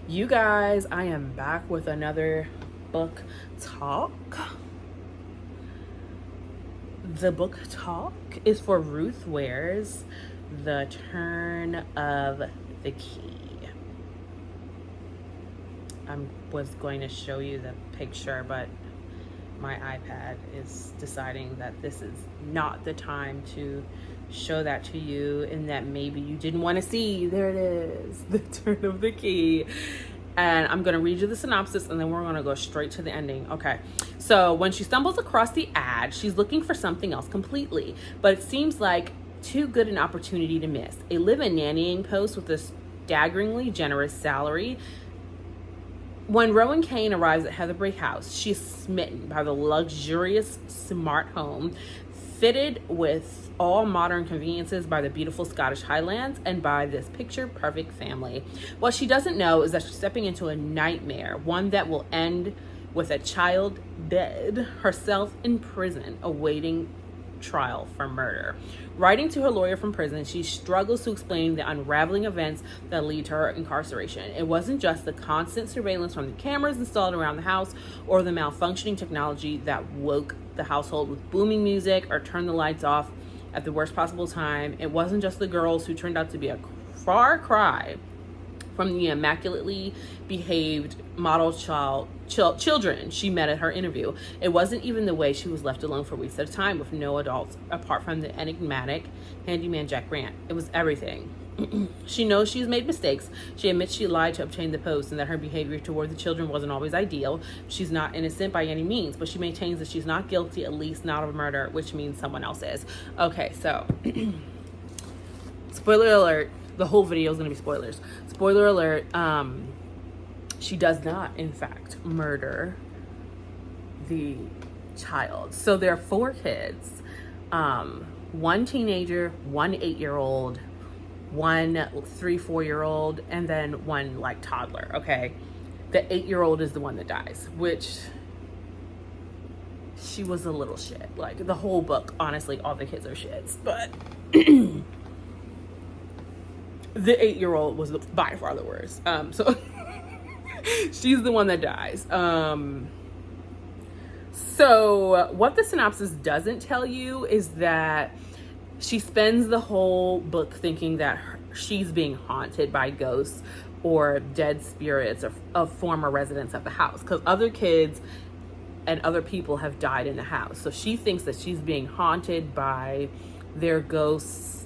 You guys, I am back with another book talk. The book talk is for Ruth Ware's The Turn of the Key. I was going to show you the picture, but my iPad is deciding that this is not the time to show that to you, and that maybe you didn't want to see. There it is, The Turn of the Key. And I'm going to read you the synopsis, and then we're going to go straight to the ending. Okay. So when she stumbles across the ad, she's looking for something else completely, but it seems like too good an opportunity to miss. A live-in nannying post with a staggeringly generous salary. When Rowan Kane arrives at Heatherbrae House, she's smitten by the luxurious, smart home, fitted with all modern conveniences by the beautiful Scottish Highlands and by this picture-perfect family. What she doesn't know is that she's stepping into a nightmare, one that will end with a child dead, herself in prison, awaiting trial for murder. Writing to her lawyer from prison, she struggles to explain the unraveling events that lead to her incarceration. It wasn't just the constant surveillance from the cameras installed around the house or the malfunctioning technology that woke the household with booming music or turned the lights off at the worst possible time. It wasn't just the girls who turned out to be a far cry from the immaculately behaved model children she met at her interview. It wasn't even the way she was left alone for weeks at a time with no adults apart from the enigmatic handyman Jack Grant. It was everything. She knows she's made mistakes. She admits she lied to obtain the post and that her behavior toward the children wasn't always ideal. She's not innocent by any means, but she maintains that she's not guilty, at least not of murder, which means someone else is. Okay, so spoiler alert. The whole video is going to be spoilers. Spoiler alert. She does not, in fact, murder the child. So there are 4 kids. 1 teenager, 1 8-year-old, 1 3-4-year-old, and then 1 like toddler. Okay. The 8-year-old is the one that dies, which she was a little shit. Like the whole book, honestly, all the kids are shits, but the 8-year-old was by far the worst. So she's the one that dies. So what the synopsis doesn't tell you is that she spends the whole book thinking that she's being haunted by ghosts or dead spirits of former residents of the house, because other kids and other people have died in the house. So she thinks that she's being haunted by their ghosts,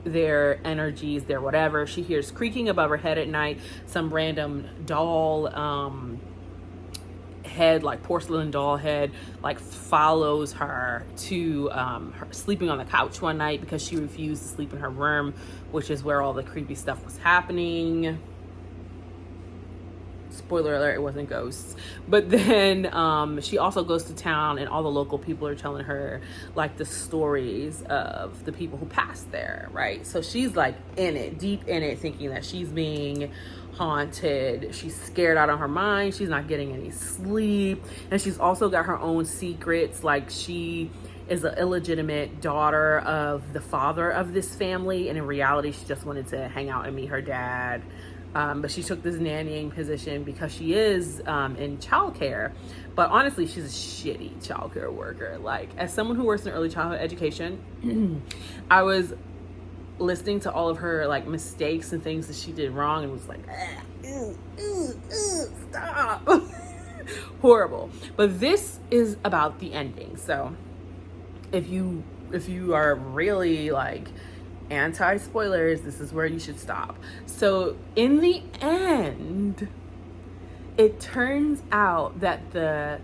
their energies, their whatever. She hears creaking above her head at night. Some random doll head, like porcelain doll head, like follows her to her sleeping on the couch one night because she refused to sleep in her room, which is where all the creepy stuff was happening. Spoiler alert, it wasn't ghosts. But then she also goes to town, and all the local people are telling her like the stories of the people who passed there, right? So she's like in it, deep in it, thinking that she's being haunted. She's scared out of her mind. She's not getting any sleep, and she's also got her own secrets. Like she is an illegitimate daughter of the father of this family, and in reality she just wanted to hang out and meet her dad. But she took this nannying position because she is in childcare. But honestly, she's a shitty childcare worker. Like, as someone who works in early childhood education, I was listening to all of her like mistakes and things that she did wrong and was like, stop. Horrible. But this is about the ending. So if you are really like anti-spoilers, this is where you should stop. So in the end, it turns out that the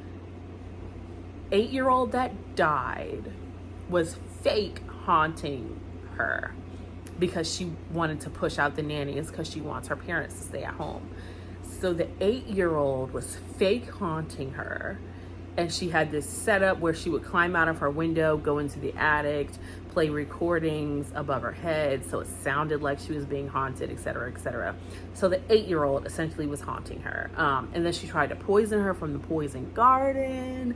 8-year-old that died was fake haunting her because she wanted to push out the nannies because she wants her parents to stay at home. So the 8-year-old was fake haunting her, and she had this setup where she would climb out of her window, go into the attic, play recordings above her head so it sounded like she was being haunted, etc., etc. So the 8-year-old essentially was haunting her. And then she tried to poison her from the poison garden.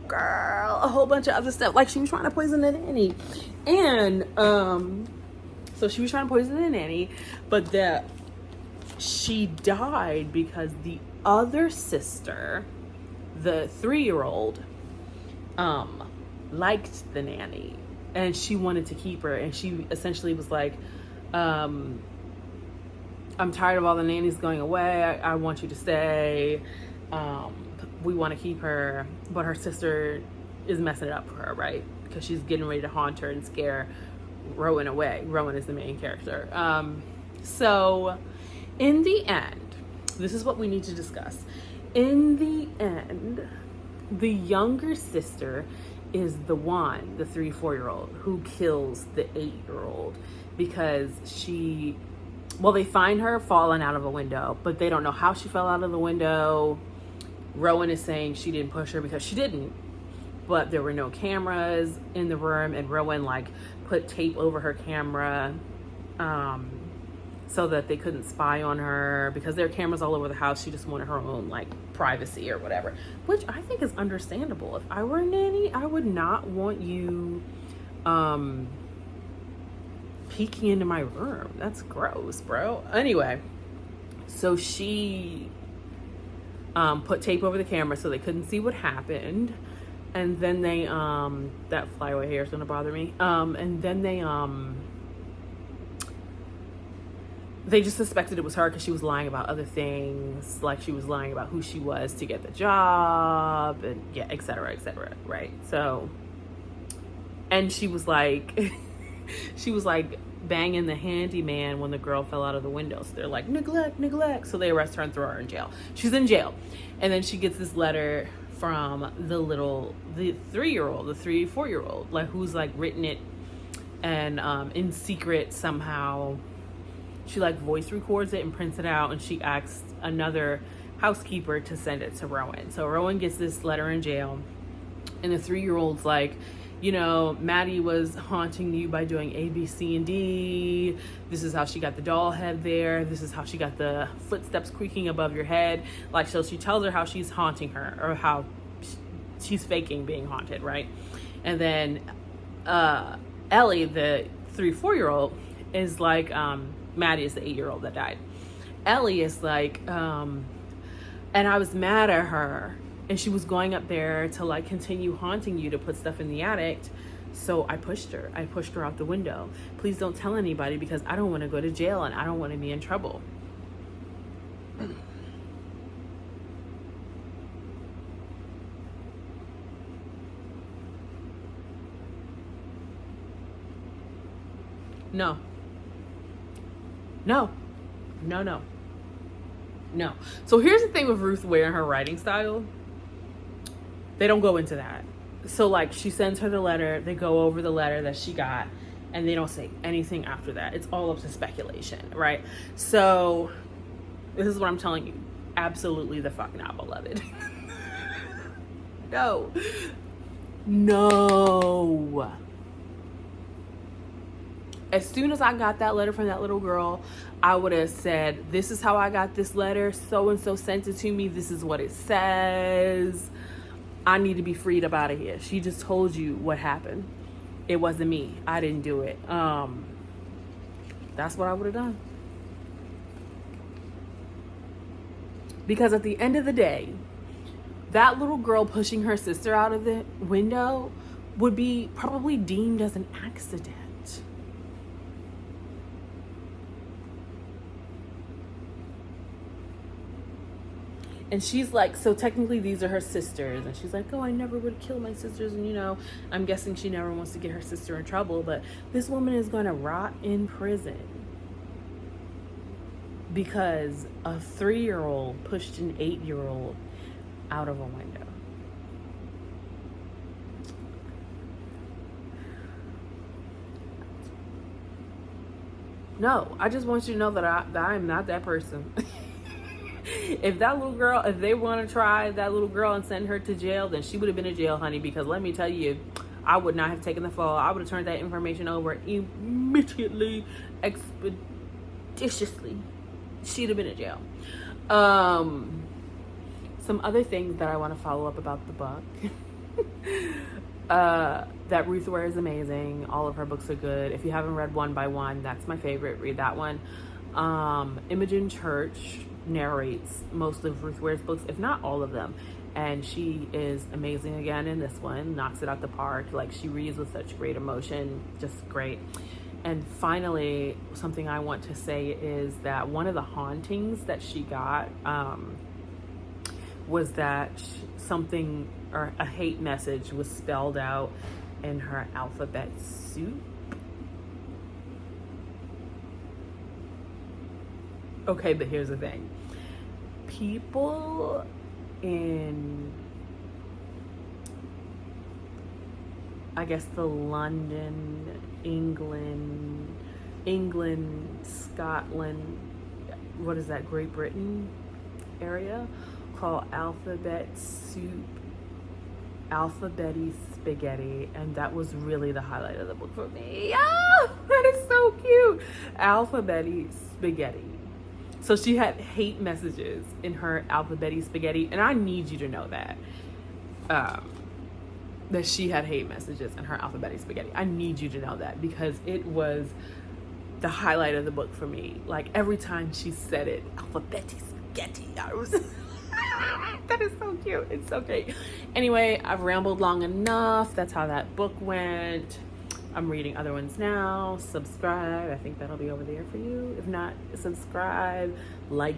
Girl, a whole bunch of other stuff. Like she was trying to poison the nanny. And so she was trying to poison the nanny, but the She died because the other sister, the 3-year-old, liked the nanny and she wanted to keep her, and she essentially was like, I'm tired of all the nannies going away. I want you to stay. We want to keep her, but her sister is messing it up for her, right? Because she's getting ready to haunt her and scare Rowan away. Rowan is the main character. So in the end, this is what we need to discuss. In the end, the younger sister is the 3-4-year-old who kills the 8-year-old because they find her falling out of a window, but they don't know how she fell out of the window. Rowan is saying she didn't push her because she didn't, but there were no cameras in the room, and Rowan put tape over her camera so that they couldn't spy on her because there are cameras all over the house. She just wanted her own privacy or whatever, which I think is understandable. If I were a nanny, I would not want you peeking into my room. That's gross, bro. Anyway, so she put tape over the camera so they couldn't see what happened, and then they that flyaway hair is gonna bother me, and then they just suspected it was her because she was lying about other things, like she was lying about who she was to get the job, and yeah, etc., right? So, and she was banging the handyman when the girl fell out of the window. So they're like, neglect. So they arrest her and throw her in jail. She's in jail. And then she gets this letter from the 3-year-old, the 3-4-year-old, who's written it and in secret somehow. She voice records it and prints it out, and she asks another housekeeper to send it to Rowan. So Rowan gets this letter in jail, and the 3-year-old's Maddie was haunting you by doing A, B, C, and D. This is how she got the doll head there. This is how she got the footsteps creaking above your head. So she tells her how she's haunting her, or how she's faking being haunted, right? And then Ellie, the 3-4-year-old, is Maddie is the 8-year-old that died. Ellie is and I was mad at her, and she was going up there to continue haunting you, to put stuff in the attic. So I pushed her out the window. Please don't tell anybody because I don't want to go to jail and I don't want to be in trouble. No. So here's the thing with Ruth Ware and her writing style. They don't go into that. So she sends her the letter, they go over the letter that she got, and they don't say anything after that. It's all up to speculation, right? So this is what I'm telling you. Absolutely the fuck not, beloved. No. As soon as I got that letter from that little girl, I would have said, this is how I got this letter. So-and-so sent it to me. This is what it says. I need to be freed up out of here. She just told you what happened. It wasn't me. I didn't do it. That's what I would have done. Because at the end of the day, that little girl pushing her sister out of the window would be probably deemed as an accident. And she's so technically these are her sisters. And she's oh, I never would kill my sisters. And, I'm guessing she never wants to get her sister in trouble. But this woman is going to rot in prison because a 3-year-old pushed an 8-year-old out of a window. No, I just want you to know that I'm not that person. If they want to try that little girl and send her to jail, then she would have been in jail, honey, because let me tell you, I would not have taken the fall. I would have turned that information over immediately, expeditiously. She'd have been in jail. Some other things that I want to follow up about the book. That Ruth Ware is amazing. All of her books are good. If you haven't read One by One, that's my favorite. Read that one. Imogen Church narrates most of Ruth Ware's books, if not all of them. And she is amazing again in this one, knocks it out the park. Like, she reads with such great emotion, just great. And finally, something I want to say is that one of the hauntings that she got was that something, or a hate message was spelled out in her alphabet soup. Okay, but here's the thing. People in, I guess, the London, England, Scotland, what is that, Great Britain area, call alphabet soup alphabety spaghetti, and that was really the highlight of the book for me. Ah, that is so cute. Alphabety spaghetti. So she had hate messages in her alphabety spaghetti, and I need you to know that. That she had hate messages in her alphabety spaghetti. I need you to know that, because it was the highlight of the book for me. Like, every time she said it, alphabety spaghetti, I was that is so cute. It's so great. Anyway, I've rambled long enough. That's how that book went. I'm reading other ones now. Subscribe. I think that'll be over there for you. If not, subscribe, like,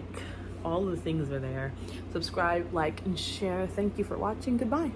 all the things are there. Subscribe, like, and share. Thank you for watching. Goodbye.